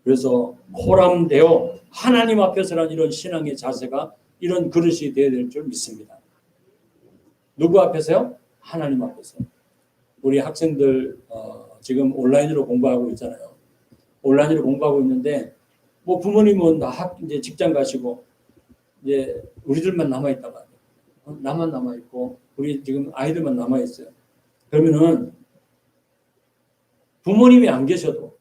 그래서 호람되어 하나님 앞에서라는 이런 신앙의 자세가 이런 그릇이 되어야 될 줄 믿습니다. 누구 앞에서요? 하나님 앞에서. 우리 학생들 지금 온라인으로 공부하고 있잖아요. 온라인으로 공부하고 있는데 뭐 부모님은 이제 직장 가시고 이제 우리들만 남아 있단 말이에요. 나만 남아 있고 우리 지금 아이들만 남아 있어요. 그러면은 부모님이 안 계셔도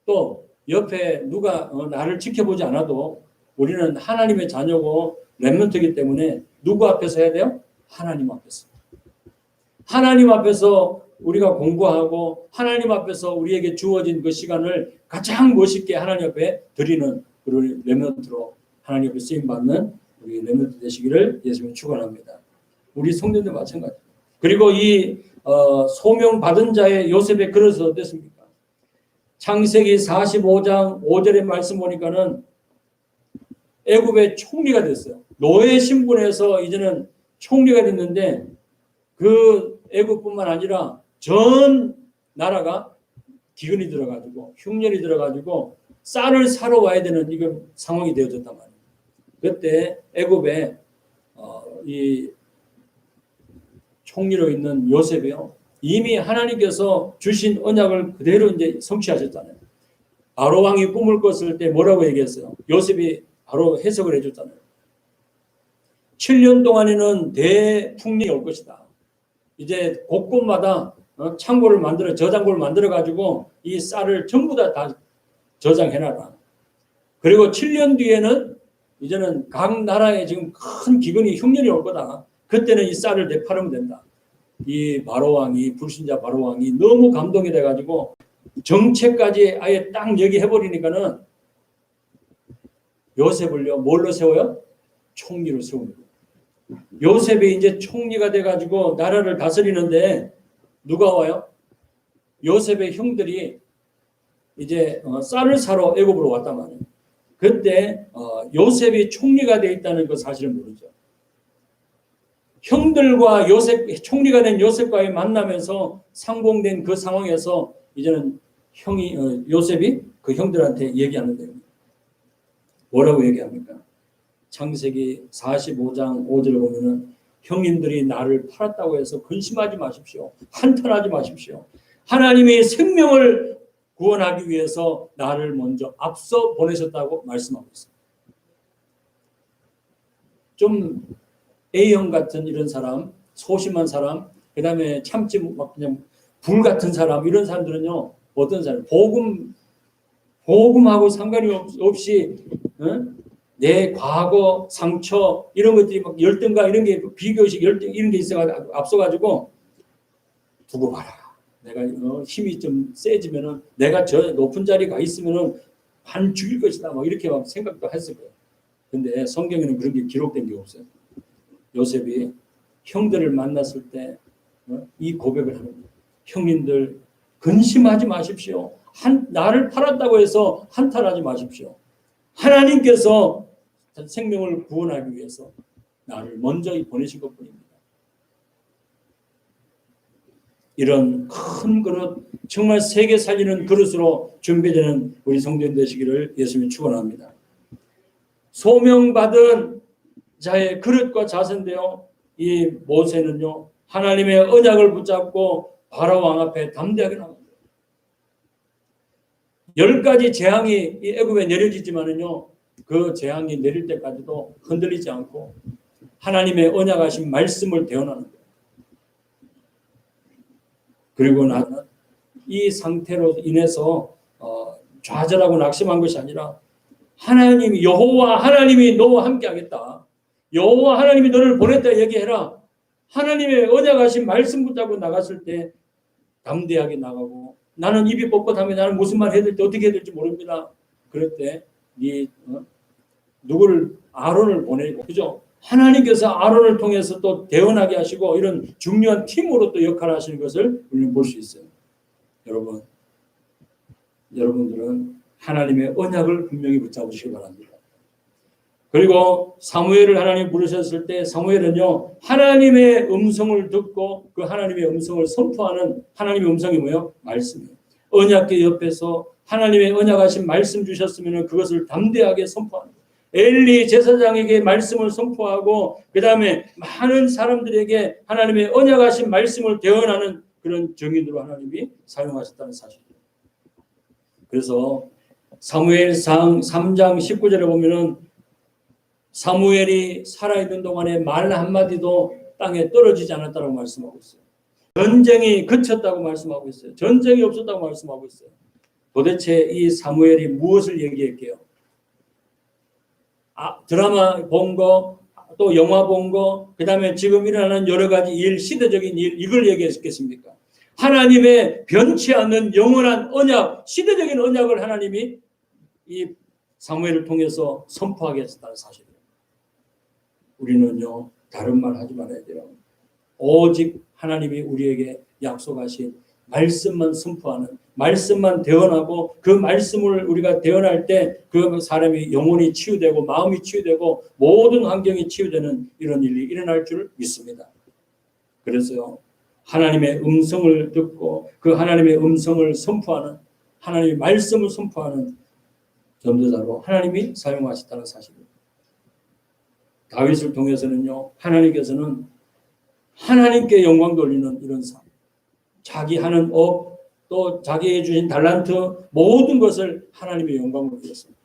또 옆에 누가 나를 지켜보지 않아도 우리는 하나님의 자녀고 렘넌트이기 때문에 누구 앞에서 해야 돼요? 하나님 앞에서. 하나님 앞에서 우리가 공부하고 하나님 앞에서 우리에게 주어진 그 시간을 가장 멋있게 하나님 앞에 드리는 우리 렘넌트로 하나님 앞에 쓰임받는 우리 렘넌트 되시기를 예수님 축원합니다. 우리 성도들 마찬가지. 그리고 이 소명 받은 자의 요셉의 그릇은 어땠습니까? 창세기 45장 5절의 말씀 보니까는 애굽의 총리가 됐어요. 노예 신분에서 이제는 총리가 됐는데 그 애굽뿐만 아니라 전 나라가 기근이 들어가지고 흉년이 들어가지고 쌀을 사러 와야 되는 이런 상황이 되어졌단 말이에요. 그때 애굽에 이 총리로 있는 요셉이요. 이미 하나님께서 주신 언약을 그대로 이제 성취하셨잖아요. 바로 왕이 꿈을 꿨을 때 뭐라고 얘기했어요? 요셉이 바로 해석을 해줬잖아요. 7년 동안에는 대풍년이 올 것이다. 이제 곳곳마다 창고를 만들어 저장고를 만들어 가지고 이 쌀을 전부 다 저장해놔라. 그리고 7년 뒤에는 이제는 각 나라에 지금 큰 기근이 흉년이 올 거다. 그때는 이 쌀을 내팔으면 된다. 이 바로왕이 불신자 바로왕이 너무 감동이 돼가지고 정체까지 아예 딱 얘기해버리니까는 요셉을요 뭘로 세워요? 총리로 세웁니다. 요셉이 이제 총리가 돼가지고 나라를 다스리는데 누가 와요? 요셉의 형들이 이제 쌀을 사러 애굽으로 왔단 말이에요. 그때 요셉이 총리가 돼 있다는 그 사실을 모르죠. 형들과 총리가 된 요셉과의 만나면서 상봉된 그 상황에서 이제는 요셉이 그 형들한테 얘기하는 겁니다. 뭐라고 얘기합니까? 창세기 45장 5절을 보면은 형님들이 나를 팔았다고 해서 근심하지 마십시오. 한탄하지 마십시오. 하나님이 생명을 구원하기 위해서 나를 먼저 앞서 보내셨다고 말씀하고 있습니다. 좀 A형 같은 이런 사람, 소심한 사람, 그 다음에 참지 막 그냥 불 같은 사람, 이런 사람들은요, 어떤 사람, 복음하고 상관이 없이, 내 과거, 상처, 이런 것들이 막 열등감, 이런 게 비교식, 열등, 이런 게 있어가지고, 앞서가지고, 두고 봐라. 내가 힘이 좀 세지면은, 내가 저 높은 자리에 가 있으면은, 한 죽일 것이다. 뭐 이렇게 막 생각도 했을 거예요. 근데 성경에는 그런 게 기록된 게 없어요. 요셉이 형들을 만났을 때 이 고백을 하는 거예요. 형님들 근심하지 마십시오. 나를 팔았다고 해서 한탄하지 마십시오. 하나님께서 생명을 구원하기 위해서 나를 먼저 보내신 것뿐입니다. 이런 큰 그릇, 정말 세계 살리는 그릇으로 준비되는 우리 성도님 되시기를 예수님이 축원합니다. 소명받은 자의 그릇과 자세인데요. 이 모세는요. 하나님의 언약을 붙잡고 바로 왕 앞에 담대하게 나갑니다. 10가지 재앙이 이 애굽에 내려지지만은요. 그 재앙이 내릴 때까지도 흔들리지 않고 하나님의 언약하신 말씀을 대언하는 거예요. 그리고 나는 이 상태로 인해서 좌절하고 낙심한 것이 아니라 하나님이 여호와 하나님이 너와 함께하겠다. 여호와 하나님이 너를 보냈다 얘기해라. 하나님의 언약하신 말씀 붙잡고 나갔을 때 담대하게 나가고 나는 입이 뻣뻣하면 나는 무슨 말 해야 될지 어떻게 해야 될지 모릅니다. 그럴 때 누구를 아론을 보내고 그죠? 하나님께서 아론을 통해서 또 대언하게 하시고 이런 중요한 팀으로 또 역할을 하시는 것을 우리는 볼 수 있어요. 여러분들은 하나님의 언약을 분명히 붙잡으시기 바랍니다. 그리고 사무엘을 하나님 부르셨을 때 사무엘은요 하나님의 음성을 듣고 그 하나님의 음성을 선포하는 하나님의 음성이 뭐예요? 말씀이에요. 언약궤 옆에서 하나님의 언약하신 말씀 주셨으면 그것을 담대하게 선포하는 거예요. 엘리 제사장에게 말씀을 선포하고 그 다음에 많은 사람들에게 하나님의 언약하신 말씀을 대언하는 그런 증인으로 하나님이 사용하셨다는 사실이에요. 그래서 사무엘상 3장 19절에 보면은 사무엘이 살아있는 동안에 말 한마디도 땅에 떨어지지 않았다고 말씀하고 있어요. 전쟁이 그쳤다고 말씀하고 있어요. 전쟁이 없었다고 말씀하고 있어요. 도대체 이 사무엘이 무엇을 얘기할게요? 드라마 본 거, 또 영화 본 거, 그 다음에 지금 일어나는 여러 가지 일, 시대적인 일, 이걸 얘기했겠습니까? 하나님의 변치 않는 영원한 언약, 시대적인 언약을 하나님이 이 사무엘을 통해서 선포하게 했다는 사실이에요. 우리는요, 다른 말 하지 말아야 돼요. 오직 하나님이 우리에게 약속하신 말씀만 선포하는, 말씀만 대언하고 그 말씀을 우리가 대언할 때 그 사람이 영혼이 치유되고 마음이 치유되고 모든 환경이 치유되는 이런 일이 일어날 줄 믿습니다. 그래서요, 하나님의 음성을 듣고 그 하나님의 음성을 선포하는, 하나님의 말씀을 선포하는 전도자로 하나님이 사용하셨다는 사실입니다. 다윗을 통해서는요, 하나님께서는 하나님께 영광 돌리는 이런 삶. 자기 하는 업, 또 자기에게 주신 달란트 모든 것을 하나님의 영광으로 드렸습니다.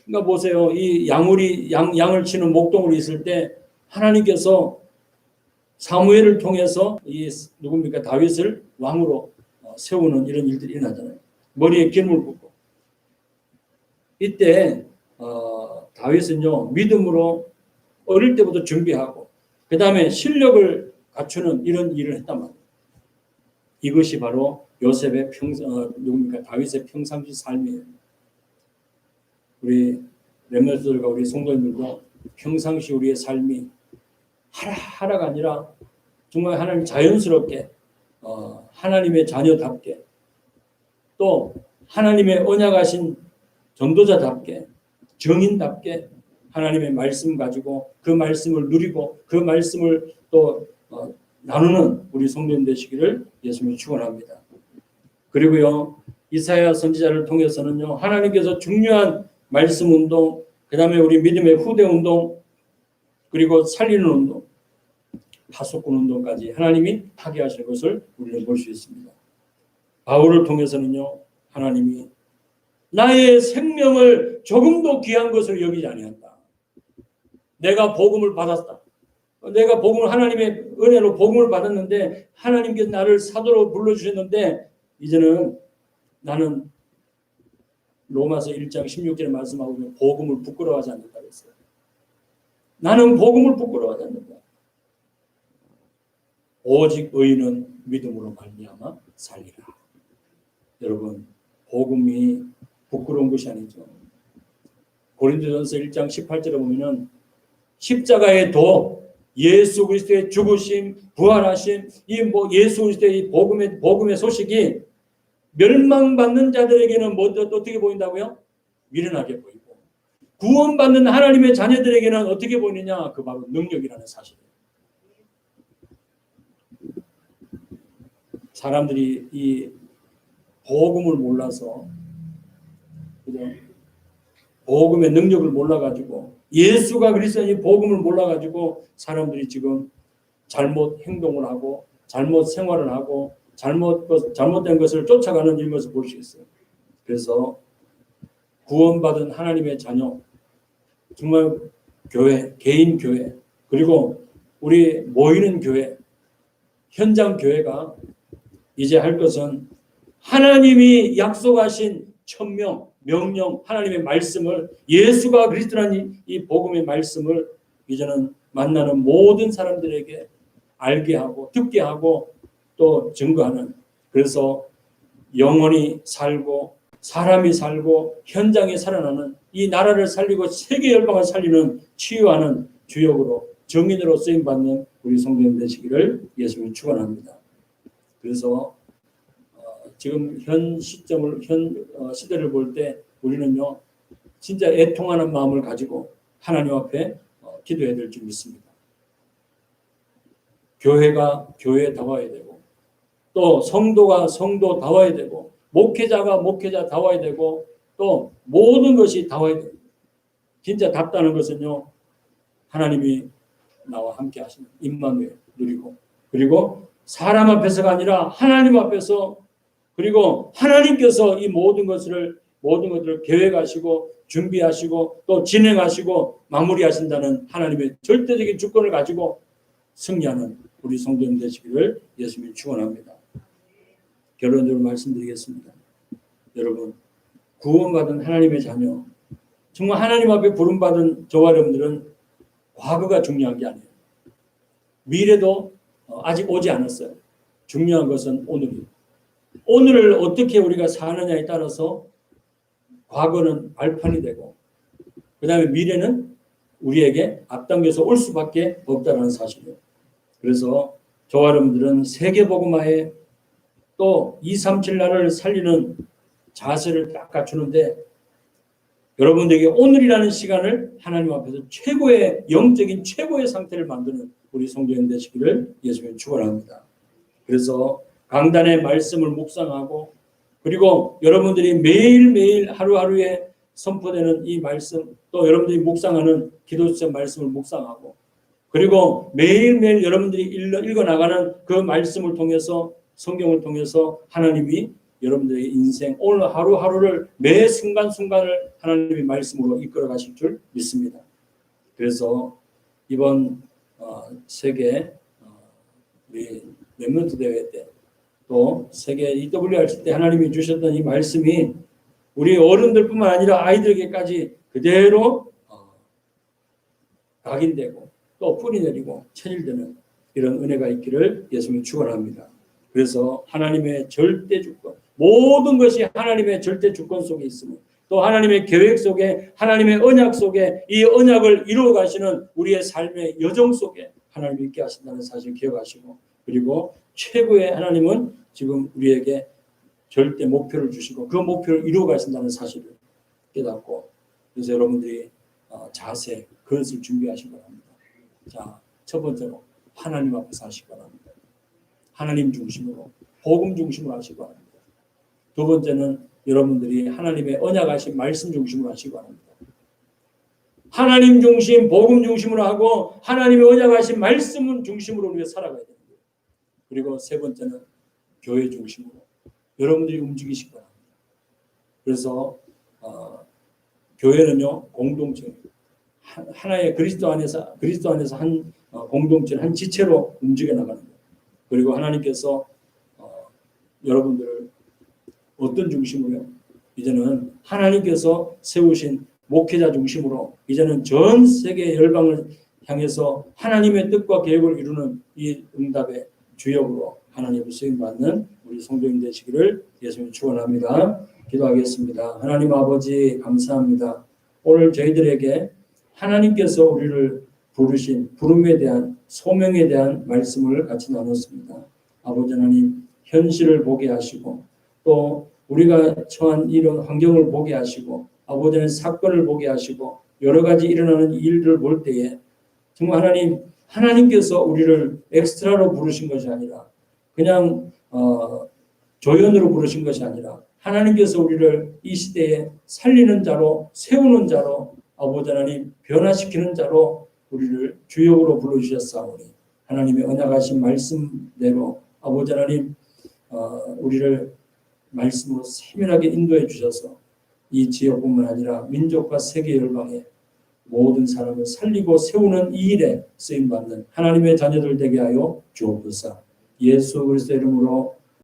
그러니까 보세요. 이 양을 치는 목동으로 있을 때 하나님께서 사무엘을 통해서 이 누굽니까? 다윗을 왕으로 세우는 이런 일들이 일어나잖아요. 머리에 기름을 붓고. 이때 다윗은요, 믿음으로 어릴 때부터 준비하고 그 다음에 실력을 갖추는 이런 일을 했단 말이에요. 이것이 바로 요셉의 누굽니까? 다윗의 평상시 삶이에요. 우리 렘넌트들과 우리 성도님들도 평상시 우리의 삶이 하라가 아니라 정말 하나님 자연스럽게 하나님의 자녀답게 또 하나님의 언약하신 전도자답게 정인답게 하나님의 말씀 가지고 그 말씀을 누리고 그 말씀을 또 나누는 우리 성도님 되시기를 예수님이 축원합니다. 그리고요, 이사야 선지자를 통해서는요, 하나님께서 중요한 말씀 운동, 그 다음에 우리 믿음의 후대 운동, 그리고 살리는 운동, 파수꾼 운동까지 하나님이 하게 하실 것을 우리는 볼 수 있습니다. 바울을 통해서는요, 하나님이 나의 생명을 조금도 귀한 것으로 여기지 아니한다. 내가 복음을 받았다. 내가 복음을 하나님의 은혜로 복음을 받았는데 하나님께서 나를 사도로 불러주셨는데 이제는 나는 로마서 1장 16절에 말씀하고 있는 복음을 부끄러워하지 않는다 그랬어요. 나는 복음을 부끄러워하지 않는다. 오직 의인은 믿음으로 말미암아 살리라. 여러분, 복음이 부끄러운 것이 아니죠. 고린도전서 1장 18절에 보면은 십자가의 도, 예수 그리스도의 죽으심, 부활하심, 예수 그리스도의 복음의 소식이 멸망받는 자들에게는 어떻게 보인다고요? 미련하게 보이고, 구원받는 하나님의 자녀들에게는 어떻게 보이느냐? 그 바로 능력이라는 사실이에요. 사람들이 이 복음을 몰라서, 그죠? 복음의 능력을 몰라가지고, 예수가 그리스도의 복음을 몰라가지고 사람들이 지금 잘못 행동을 하고 잘못 생활을 하고 잘못된 것을 쫓아가는 이런 것을 볼 수 있어요. 그래서 구원받은 하나님의 자녀, 정말 교회, 개인 교회, 그리고 우리 모이는 교회, 현장 교회가 이제 할 것은 하나님이 약속하신 천명, 명령, 하나님의 말씀을, 예수가 그리스도라는 이 복음의 말씀을 이제는 만나는 모든 사람들에게 알게 하고 듣게 하고 또 증거하는, 그래서 영혼이 살고 사람이 살고 현장에 살아나는, 이 나라를 살리고 세계 열방을 살리는 치유하는 주역으로 정인으로 쓰임받는 우리 성도님 되시기를 예수님이 축원합니다. 그래서 지금 현 시대를 볼 때 우리는요, 진짜 애통하는 마음을 가지고 하나님 앞에 기도해야 될 줄 믿습니다. 교회가 교회다워야 되고, 또 성도가 성도다워야 되고, 목회자가 목회자다워야 되고, 또 모든 것이 다워야 됩니다. 진짜 답다는 것은요, 하나님이 나와 함께 하시는 임마누엘 누리고, 그리고 사람 앞에서가 아니라 하나님 앞에서, 그리고 하나님께서 이 모든 것들을 계획하시고 준비하시고 또 진행하시고 마무리하신다는 하나님의 절대적인 주권을 가지고 승리하는 우리 성도님 되시기를 예수님이 축원합니다. 결론적으로 말씀드리겠습니다. 여러분, 구원받은 하나님의 자녀, 정말 하나님 앞에 부름받은 저와 여러분들은 과거가 중요한 게 아니에요. 미래도 아직 오지 않았어요. 중요한 것은 오늘이에요. 오늘을 어떻게 우리가 사느냐에 따라서 과거는 발판이 되고, 그 다음에 미래는 우리에게 앞당겨서 올 수밖에 없다는 사실이에요. 그래서 저와 여러분들은 세계복음화에 또 237 나라를 살리는 자세를 딱 갖추는데, 여러분들에게 오늘이라는 시간을 하나님 앞에서 최고의 영적인 최고의 상태를 만드는 우리 성도님 되시기를 예수님이 축원합니다. 그래서 강단의 말씀을 묵상하고, 그리고 여러분들이 매일매일 하루하루에 선포되는 이 말씀, 또 여러분들이 묵상하는 기도 수첩 말씀을 묵상하고, 그리고 매일매일 여러분들이 읽어나가는 그 말씀을 통해서 성경을 통해서 하나님이 여러분들의 인생 오늘 하루하루를 매 순간순간을 하나님의 말씀으로 이끌어 가실 줄 믿습니다. 그래서 이번 세계 우리 랩런트 대회 때 또 세계 EWRC 때 하나님이 주셨던 이 말씀이 우리 어른들뿐만 아니라 아이들에게까지 그대로 각인되고 또 뿌리내리고 체질되는 이런 은혜가 있기를 예수님이 축원합니다. 그래서 하나님의 절대 주권, 모든 것이 하나님의 절대 주권 속에 있으며 또 하나님의 계획 속에 하나님의 언약 속에 이 언약을 이루어 가시는 우리의 삶의 여정 속에 하나님이 있게 하신다는 사실 기억하시고, 그리고 최고의 하나님은 지금 우리에게 절대 목표를 주시고 그 목표를 이루어 가신다는 사실을 깨닫고, 그래서 여러분들이 자세, 그것을 준비하시기 바랍니다. 자, 첫 번째로 하나님 앞에서 하시기 바랍니다. 하나님 중심으로, 복음 중심으로 하시기 바랍니다. 두 번째는 여러분들이 하나님의 언약하신 말씀 중심으로 하시기 바랍니다. 하나님 중심, 복음 중심으로 하고 하나님의 언약하신 말씀 중심으로 우리가 살아가야 됩니다. 그리고 세 번째는 교회 중심으로 여러분들이 움직이시기 바랍니다. 그래서 교회는요, 공동체, 하나의 그리스도 안에서 한 공동체, 한 지체로 움직여 나가는 거예요. 그리고 하나님께서 여러분들을 어떤 중심으로요? 이제는 하나님께서 세우신 목회자 중심으로 이제는 전 세계 열방을 향해서 하나님의 뜻과 계획을 이루는 이 응답의 주역으로 하나님을 쓰임받는 우리 성도님 되시기를 예수님 축원합니다. 기도하겠습니다. 하나님 아버지 감사합니다. 오늘 저희들에게 하나님께서 우리를 부르신 부름에 대한 소명에 대한 말씀을 같이 나눴습니다. 아버지 하나님, 현실을 보게 하시고 또 우리가 처한 이런 환경을 보게 하시고 아버지는 사건을 보게 하시고 여러 가지 일어나는 일들을 볼 때에 정말 하나님께서 우리를 엑스트라로 부르신 것이 아니라 그냥 조연으로 부르신 것이 아니라 하나님께서 우리를 이 시대에 살리는 자로, 세우는 자로, 아버지 하나님 변화시키는 자로 우리를 주역으로 불러주셨사오니 하나님의 언약하신 말씀대로 아버지 하나님 우리를 말씀으로 세밀하게 인도해 주셔서 이 지역뿐만 아니라 민족과 세계 열방의 모든 사람을 살리고 세우는 이 일에 쓰임받는 하나님의 자녀들 되게 하여 주옵소서. 예수 그리스도의 이름으로